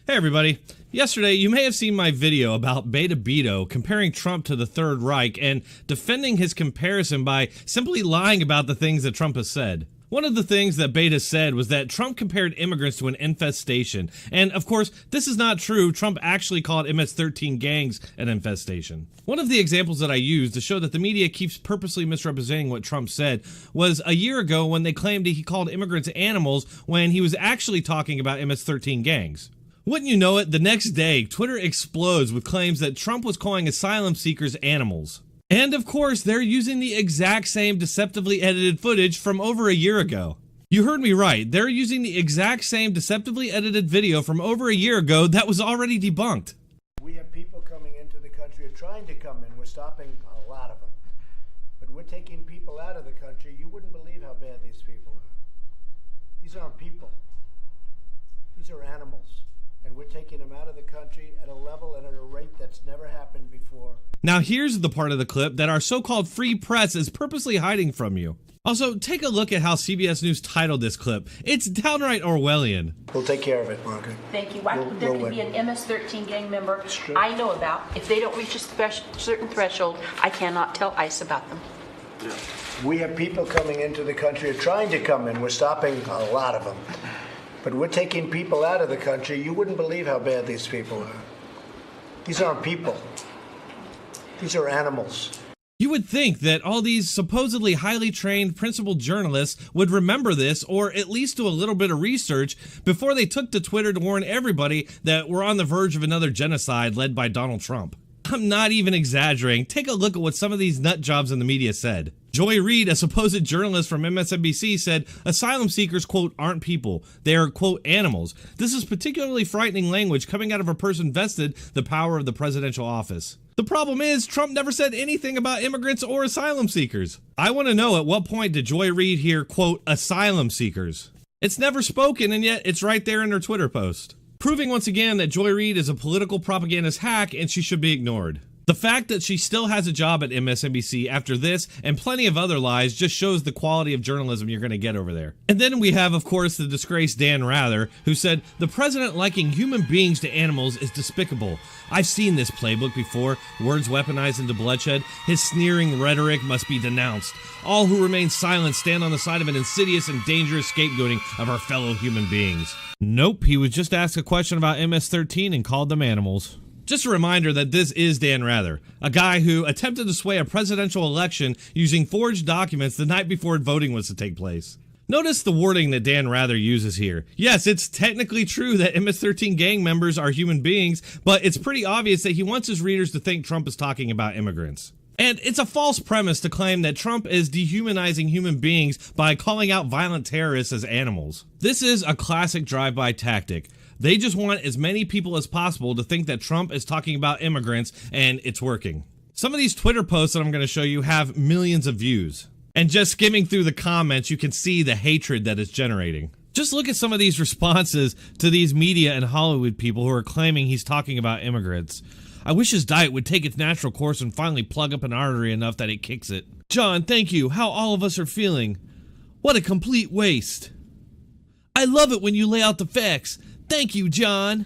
Hey everybody. Yesterday, you may have seen my video about Beta Beto comparing Trump to the Third Reich and defending his comparison by simply lying about the things that Trump has said. One of the things that Beta said was that Trump compared immigrants to an infestation. And of course, this is not true. Trump actually called MS-13 gangs an infestation. One of the examples that I used to show that the media keeps purposely misrepresenting what Trump said was a year ago when they claimed he called immigrants animals when he was actually talking about MS-13 gangs. Wouldn't you know it, the next day, Twitter explodes with claims that Trump was calling asylum seekers animals. And of course, they're using the exact same deceptively edited footage from over a year ago. You heard me right, they're using the exact same deceptively edited video from over a year ago that was already debunked. We have people coming into the country or trying to come in. We're stopping a lot of them. But we're taking people out of the country. You wouldn't believe how bad these people are. These aren't people. These are animals. And we're taking them out of the country at a level and at a rate that's never happened before. Now here's the part of the clip that our so-called free press is purposely hiding from you. Also, take a look at how CBS News titled this clip. It's downright Orwellian. We'll take care of it, Margaret. Thank you. There could be an MS-13 gang member I know about. If they don't reach a certain threshold, I cannot tell ICE about them. Yeah. We have people coming into the country or trying to come in. We're stopping a lot of them. But we're taking people out of the country. You wouldn't believe how bad these people are. These aren't people. These are animals. You would think that all these supposedly highly trained principled journalists would remember this or at least do a little bit of research before they took to Twitter to warn everybody that we're on the verge of another genocide led by Donald Trump. I'm not even exaggerating. Take a look at what some of these nut jobs in the media said. Joy Reid, a supposed journalist from MSNBC, said asylum seekers, quote, aren't people. They are, quote, animals. This is particularly frightening language coming out of a person vested the power of the presidential office. The problem is, Trump never said anything about immigrants or asylum seekers. I want to know at what point did Joy Reid hear, quote, asylum seekers? It's never spoken, and yet it's right there in her Twitter post. Proving once again that Joy Reid is a political propagandist hack and she should be ignored. The fact that she still has a job at MSNBC after this and plenty of other lies just shows the quality of journalism you're going to get over there. And then we have, of course, the disgraced Dan Rather, who said, the president liking human beings to animals is despicable. I've seen this playbook before, words weaponized into bloodshed. His sneering rhetoric must be denounced. All who remain silent stand on the side of an insidious and dangerous scapegoating of our fellow human beings. Nope, he was just asked a question about MS-13 and called them animals. Just a reminder that this is Dan Rather, a guy who attempted to sway a presidential election using forged documents the night before voting was to take place. Notice the wording that Dan Rather uses here. Yes, it's technically true that MS-13 gang members are human beings, but it's pretty obvious that he wants his readers to think Trump is talking about immigrants. And it's a false premise to claim that Trump is dehumanizing human beings by calling out violent terrorists as animals. This is a classic drive-by tactic. They just want as many people as possible to think that Trump is talking about immigrants, and it's working. Some of these Twitter posts that I'm going to show you have millions of views. And just skimming through the comments, you can see the hatred that it's generating. Just look at some of these responses to these media and Hollywood people who are claiming he's talking about immigrants. I wish his diet would take its natural course and finally plug up an artery enough that it kicks it. John, thank you. How all of us are feeling. What a complete waste. I love it when you lay out the facts. Thank you, John.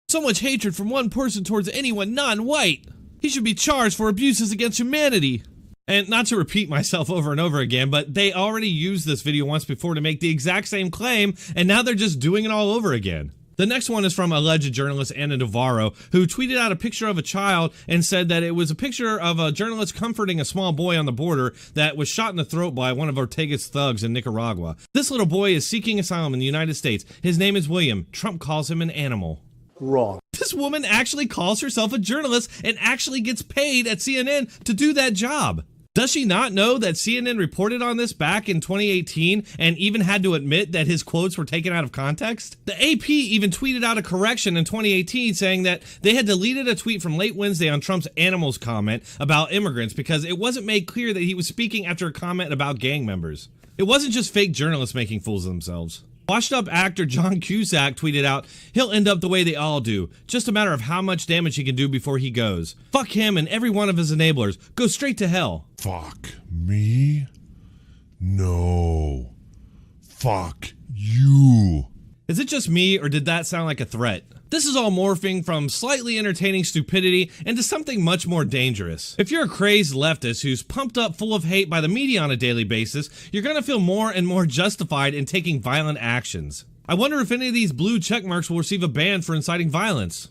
So much hatred from one person towards anyone non-white. He should be charged for abuses against humanity. And not to repeat myself over and over again, but they already used this video once before to make the exact same claim, and now they're just doing it all over again. The next one is from alleged journalist Anna Navarro, who tweeted out a picture of a child and said that it was a picture of a journalist comforting a small boy on the border that was shot in the throat by one of Ortega's thugs in Nicaragua. This little boy is seeking asylum in the United States. His name is William. Trump calls him an animal. Wrong. This woman actually calls herself a journalist and actually gets paid at CNN to do that job. Does she not know that CNN reported on this back in 2018 and even had to admit that his quotes were taken out of context? The AP even tweeted out a correction in 2018 saying that they had deleted a tweet from late Wednesday on Trump's animals comment about immigrants because it wasn't made clear that he was speaking after a comment about gang members. It wasn't just fake journalists making fools of themselves. Washed-up actor John Cusack tweeted out, he'll end up the way they all do. Just a matter of how much damage he can do before he goes. Fuck him and every one of his enablers. Go straight to hell. Fuck me? No. Fuck you. Is it just me, or did that sound like a threat? This is all morphing from slightly entertaining stupidity into something much more dangerous. If you're a crazed leftist who's pumped up full of hate by the media on a daily basis, you're gonna feel more and more justified in taking violent actions. I wonder if any of these blue checkmarks will receive a ban for inciting violence.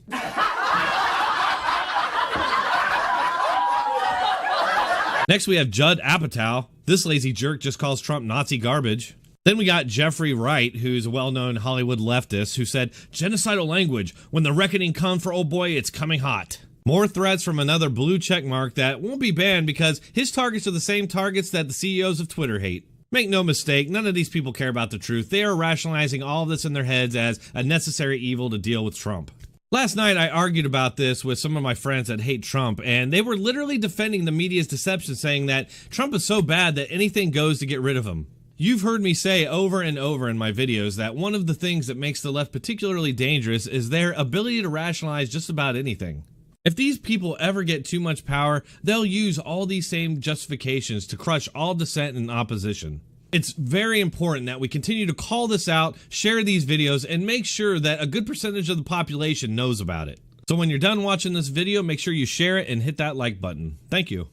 Next we have Judd Apatow. This lazy jerk just calls Trump Nazi garbage. Then we got Jeffrey Wright, who's a well-known Hollywood leftist, who said, "Genocidal language. When the reckoning comes for old boy, it's coming hot." More threats from another blue checkmark that won't be banned because his targets are the same targets that the CEOs of Twitter hate. Make no mistake, none of these people care about the truth. They are rationalizing all of this in their heads as a necessary evil to deal with Trump. Last night, I argued about this with some of my friends that hate Trump, and they were literally defending the media's deception, saying that Trump is so bad that anything goes to get rid of him. You've heard me say over and over in my videos that one of the things that makes the left particularly dangerous is their ability to rationalize just about anything. If these people ever get too much power, they'll use all these same justifications to crush all dissent and opposition. It's very important that we continue to call this out, share these videos, and make sure that a good percentage of the population knows about it. So when you're done watching this video, make sure you share it and hit that like button. Thank you.